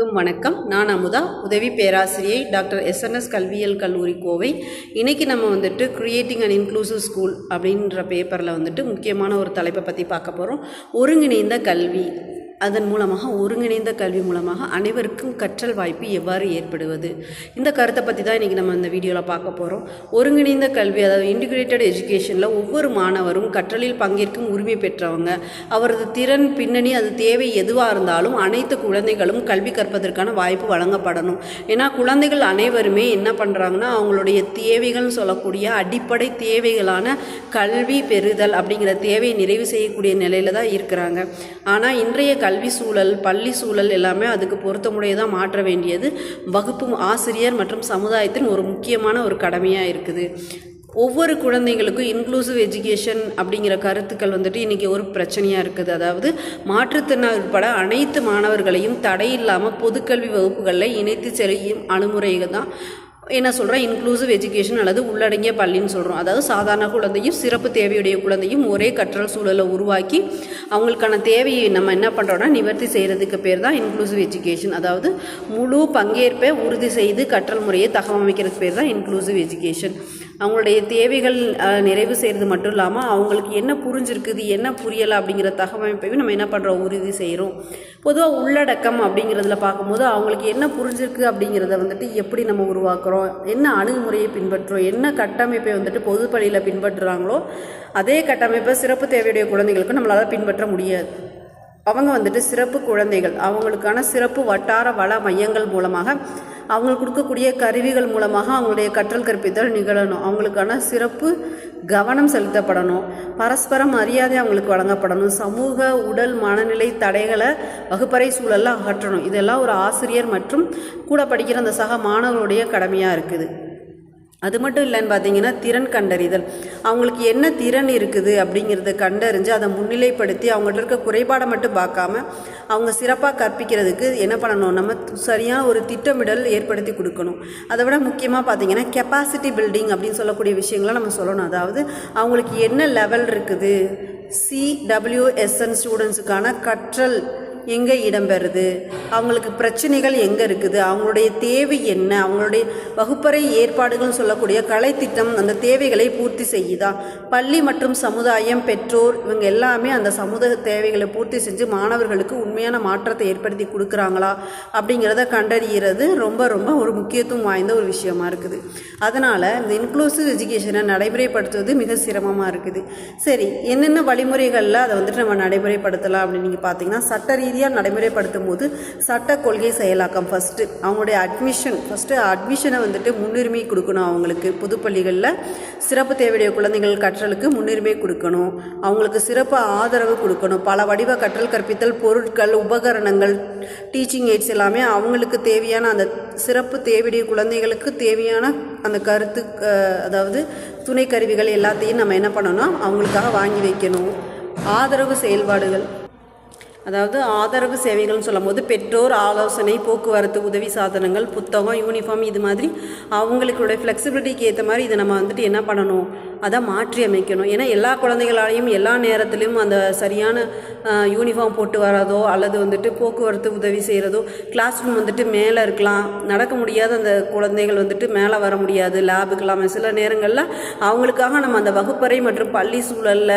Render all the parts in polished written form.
அனைவருக்கும் வணக்கம். நான் அமுதா, உதவி பேராசிரியை டாக்டர் எஸ்என்எஸ் கல்வியியல் கல்லூரி கோவை. இன்றைக்கி நம்ம கிரியேட்டிங் அண்ட் இன்க்ளூசிவ் ஸ்கூல் அப்படின்ற பேப்பரில் முக்கியமான ஒரு தலைப்பை பற்றி பார்க்க போகிறோம். ஒருங்கிணைந்த கல்வி. அதன் மூலமாக ஒருங்கிணைந்த கல்வி மூலமாக அனைவருக்கும் கற்றல் வாய்ப்பு எவ்வாறு ஏற்படுவது, இந்த கருத்தை பற்றி தான் இன்றைக்கி நம்ம இந்த வீடியோவில் பார்க்க போகிறோம். ஒருங்கிணைந்த கல்வி, அதாவது இன்டிகிரேட்டட் எஜுகேஷனில் ஒவ்வொரு மாணவரும் கற்றலில் பங்கேற்கும் உரிமை பெற்றவங்க. அவரது திறன், பின்னணி, அது தேவை எதுவாக இருந்தாலும் அனைத்து குழந்தைகளும் கல்வி கற்பதற்கான வாய்ப்பு வழங்கப்படணும். ஏன்னா குழந்தைகள் அனைவருமே என்ன பண்ணுறாங்கன்னா, அவங்களுடைய தேவைகள்னு சொல்லக்கூடிய அடிப்படை தேவைகளான கல்வி பெறுதல் அப்படிங்கிற தேவையை நிறைவு செய்யக்கூடிய நிலையில் தான் இருக்கிறாங்க. ஆனால் இன்றைய கல்வி சூழல், பள்ளி சூழல் எல்லாமே அதுக்கு பொருத்தமுடையதாக மாற்ற வேண்டியது வகுப்பு ஆசிரியர் மற்றும் சமுதாயத்தின் ஒரு முக்கியமான ஒரு கடமையாக இருக்குது. ஒவ்வொரு குழந்தைகளுக்கும் இன்க்ளூசிவ் எஜுகேஷன் அப்படிங்கிற கருத்துக்கள் இன்றைக்கி ஒரு பிரச்சனையாக இருக்குது. அதாவது மாற்றுத்திறனாளி உட்பட அனைத்து மாணவர்களையும் தடையில்லாமல் பொதுக்கல்வி வகுப்புகளில் இணைத்து செல்லும் அணுகுமுறைகள் தான் என்ன சொல்கிறேன், இன்க்ளூசிவ் எஜுகேஷன் அல்லது உள்ளடங்கிய பள்ளின்னு சொல்கிறோம். அதாவது சாதாரண குழந்தையும் சிறப்பு தேவையுடைய குழந்தையும் ஒரே கற்றல் சூழலை உருவாக்கி அவங்களுக்கான தேவையை நம்ம என்ன பண்ணுறோன்னா நிவர்த்தி செய்கிறதுக்கு பேர் தான் இன்க்ளூசிவ் எஜுகேஷன். அதாவது முழு பங்கேற்பை உறுதி செய்து கற்றல் முறையை தகவமைக்கிறதுக்கு பேர் தான் இன்க்ளூசிவ் எஜுகேஷன். அவங்களுடைய தேவைகள் நிறைவு செய்கிறது மட்டும் இல்லாமல் அவங்களுக்கு என்ன புரிஞ்சிருக்குது, என்ன புரியலை அப்படிங்கிற தகவமைப்பையும் நம்ம என்ன பண்ணுறோம், உறுதி செய்கிறோம். பொதுவாக உள்ளடக்கம் அப்படிங்கிறதுல பார்க்கும்போது அவங்களுக்கு என்ன புரிஞ்சிருக்கு அப்படிங்கிறத எப்படி நம்ம உருவாக்குறோம், என்ன அணுகுமுறையை பின்பற்றுறோம், என்ன கட்டமைப்பை பொதுப்பள்ளியில் பின்பற்றுறாங்களோ அதே கட்டமைப்பை சிறப்பு தேவையுடைய குழந்தைகளுக்கு நம்மளால் பின்பற்ற முடியாது. அவங்க சிறப்பு குழந்தைகள், அவங்களுக்கான சிறப்பு வட்டார வள மையங்கள் மூலமாக அவங்களுக்கு கொடுக்கக்கூடிய கருவிகள் மூலமாக அவங்களுடைய கற்றல் கற்பித்தல் நிகழணும். அவங்களுக்கான சிறப்பு கவனம் செலுத்தப்படணும். பரஸ்பர மரியாதை அவங்களுக்கு வழங்கப்படணும். சமூக உடல் மனநிலை தடைகளை வகுப்பறை சூழலில் அகற்றணும். இதெல்லாம் ஒரு ஆசிரியர் மற்றும் கூட படிக்கிற அந்த சக மாணவர்களுடைய கடமையாக இருக்குது. அது மட்டும் இல்லைன்னு பார்த்தீங்கன்னா, திறன் கண்டறிதல். அவங்களுக்கு என்ன திறன் இருக்குது அப்படிங்கிறத கண்டறிஞ்சு அதை முன்னிலைப்படுத்தி அவங்கள்ட்ட இருக்க குறைபாடை மட்டும் பார்க்காம அவங்க சிறப்பாக கற்பிக்கிறதுக்கு என்ன பண்ணணும், நம்ம சரியான ஒரு திட்டமிடல் ஏற்படுத்தி கொடுக்கணும். அதை விட முக்கியமாக பார்த்தீங்கன்னா கெப்பாசிட்டி பில்டிங் அப்படின்னு சொல்லக்கூடிய விஷயங்களை நம்ம சொல்லணும். அதாவது அவங்களுக்கு என்ன லெவல் இருக்குது, CWSN ஸ்டூடெண்ட்ஸுக்கான கற்றல் எங்கே இடம்பெறுது, அவங்களுக்கு பிரச்சனைகள் எங்கே இருக்குது, அவங்களுடைய தேவை என்ன, அவங்களுடைய வகுப்பறை ஏற்பாடுகள் சொல்லக்கூடிய கலைத்திட்டம் அந்த தேவைகளை பூர்த்தி செய்யுதா, பள்ளி மற்றும் சமுதாயம், பெற்றோர் இவங்க எல்லாமே அந்த சமூக தேவைகளை பூர்த்தி செஞ்சு மாணவர்களுக்கு உண்மையான மாற்றத்தை ஏற்படுத்தி கொடுக்குறாங்களா அப்படிங்கிறத கண்டறிகிறது ரொம்ப ரொம்ப ஒரு முக்கியத்துவம் வாய்ந்த ஒரு விஷயமா இருக்குது. அதனால் இந்த இன்க்ளூசிவ் எஜுகேஷனை நடைமுறைப்படுத்துவது மிக சிரமமாக இருக்குது. சரி, என்னென்ன வழிமுறைகளில் அதை நம்ம நடைமுறைப்படுத்தலாம் அப்படின்னு நீங்கள் பார்த்தீங்கன்னா, சட்ட நடைமுறைப்படுத்தும் போது சட்ட கொள்கை செயலாக்கம். அவங்களுடைய அட்மிஷனை முன்னுரிமை கொடுக்கணும். அவங்களுக்கு பொதுப்பள்ளிகளில் சிறப்பு தேவையுடைய குழந்தைகள் கற்றலுக்கு முன்னுரிமை கொடுக்கணும். அவங்களுக்கு சிறப்பு ஆதரவு கொடுக்கணும். பல வடிவ கற்றல் கற்பித்தல் பொருட்கள், உபகரணங்கள், டீச்சிங் எய்ட்ஸ் எல்லாமே அவங்களுக்கு தேவையான அந்த சிறப்பு தேவையுடைய குழந்தைகளுக்கு தேவையான அந்த கருத்து, அதாவது துணை கருவிகள் எல்லாத்தையும் நம்ம என்ன பண்ணணும், அவங்களுக்காக வாங்கி வைக்கணும். ஆதரவு செயல்பாடுகள், அதாவது ஆதரவு சேவைகள்னு சொல்லும் போது பெற்றோர் ஆலோசனை, போக்குவரத்து உதவி சாதனங்கள், புத்தகம், யூனிஃபார்ம், இது மாதிரி அவங்களுடைய ஃப்ளெக்சிபிலிட்டிக்கு ஏற்ற மாதிரி இதை நம்ம என்ன பண்ணணும், அதை மாற்றி அமைக்கணும். ஏன்னா எல்லா குழந்தைகளாலையும் எல்லா நேரத்துலையும் அந்த சரியான யூனிஃபார்ம் போட்டு வரதோ அல்லது போக்குவரத்து உதவி செய்கிறதோ, கிளாஸ் ரூம் மேலே இருக்கலாம், நடக்க முடியாத அந்த குழந்தைகள் மேலே வர முடியாது, லேபுக்கெல்லாம் சில நேரங்களில் அவங்களுக்காக நம்ம அந்த வகுப்பறை மற்றும் பள்ளி சூழலில்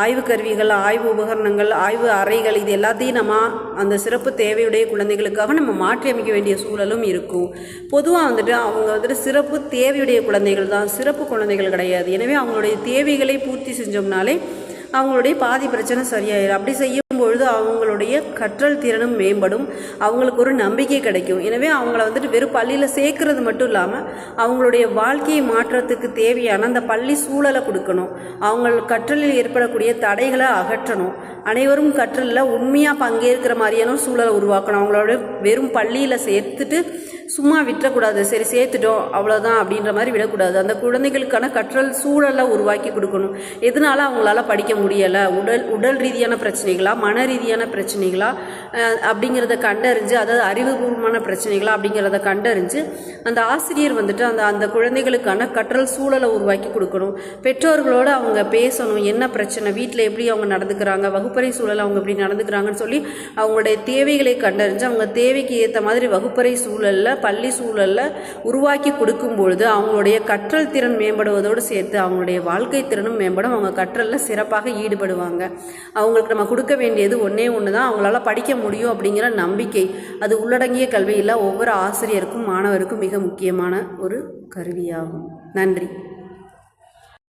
ஆய்வு கருவிகள், ஆய்வு உபகரணங்கள், ஆய்வு அறைகள், இது எல்லாத்தையும் நம்ம அந்த சிறப்பு தேவையுடைய குழந்தைகளுக்காக நம்ம மாற்றி அமைக்க வேண்டிய சூழலும் இருக்கும். பொதுவாக அவங்க சிறப்பு தேவையுடைய குழந்தைகள் தான், சிறப்பு குழந்தைகள் கிடையாது. எனவே அவங்களுடைய தேவைகளை பூர்த்தி செஞ்சோம்னாலே அவங்களுடைய பாதி பிரச்சனை சரியாயிடும். அப்படி செய்யும் பொழுது அவங்களுடைய கற்றல் திறனும் மேம்படும், அவங்களுக்கு ஒரு நம்பிக்கை கிடைக்கும். எனவே அவங்கள வெறும் பள்ளியில் சேர்க்கறது மட்டும் இல்லாமல் அவங்களுடைய வாழ்க்கையை மாற்றத்துக்கு தேவையான அந்த பள்ளி சூழலை கொடுக்கணும். அவங்க கற்றலில் ஏற்படக்கூடிய தடைகளை அகற்றணும். அனைவரும் கற்றலில் உண்மையாக பங்கேற்கிற மாதிரியான சூழலை உருவாக்கணும். அவங்களோட வெறும் பள்ளியில் சேர்த்துட்டு சும்மா விட்டுறக்கூடாது, சரி சேர்த்துட்டோம் அவ்வளோதான் அப்படின்ற மாதிரி விடக்கூடாது. அந்த குழந்தைகளுக்கான கற்றல் சூழலை உருவாக்கி கொடுக்கணும். எதனால அவங்களால படிக்க முடியலை, உடல் ரீதியான பிரச்சனைகளா, மன ரீதியான பிரச்சனைகளா அப்படிங்கிறத கண்டறிஞ்சு, அதாவது அறிவுபூர்வமான பிரச்சனைகளா அப்படிங்கிறத கண்டறிஞ்சு அந்த ஆசிரியர் வந்துட்டு அந்த குழந்தைகளுக்கான கற்றல் சூழலை உருவாக்கி கொடுக்கணும். பெற்றோர்களோடு அவங்க பேசணும், என்ன பிரச்சனை, வீட்டில் எப்படி அவங்க நடந்துக்கிறாங்க, வகுப்பறை சூழல் அவங்க எப்படி நடந்துக்கிறாங்கன்னு சொல்லி அவங்களுடைய தேவைகளை கண்டறிஞ்சு அவங்க தேவைக்கு ஏற்ற மாதிரி வகுப்பறை சூழலில், பள்ளி சூழலில் உருவாக்கி கொடுக்கும் பொழுது அவங்களுடைய கற்றல் திறன் மேம்படுவதோடு சேர்த்து அவங்களுடைய வாழ்க்கை திறனும் மேம்படும். அவங்க கற்றலில் சிறப்பாக ஈடுபடுவாங்க. அவங்களுக்கு நம்ம கொடுக்க வேண்டியது ஒன்றே ஒன்று தான், அவங்களால படிக்க முடியும் அப்படிங்கிற நம்பிக்கை. அது உள்ளடங்கிய கல்வியில் ஒவ்வொரு ஆசிரியருக்கும் மாணவருக்கும் மிக முக்கியமான ஒரு கருவியாகும். நன்றி.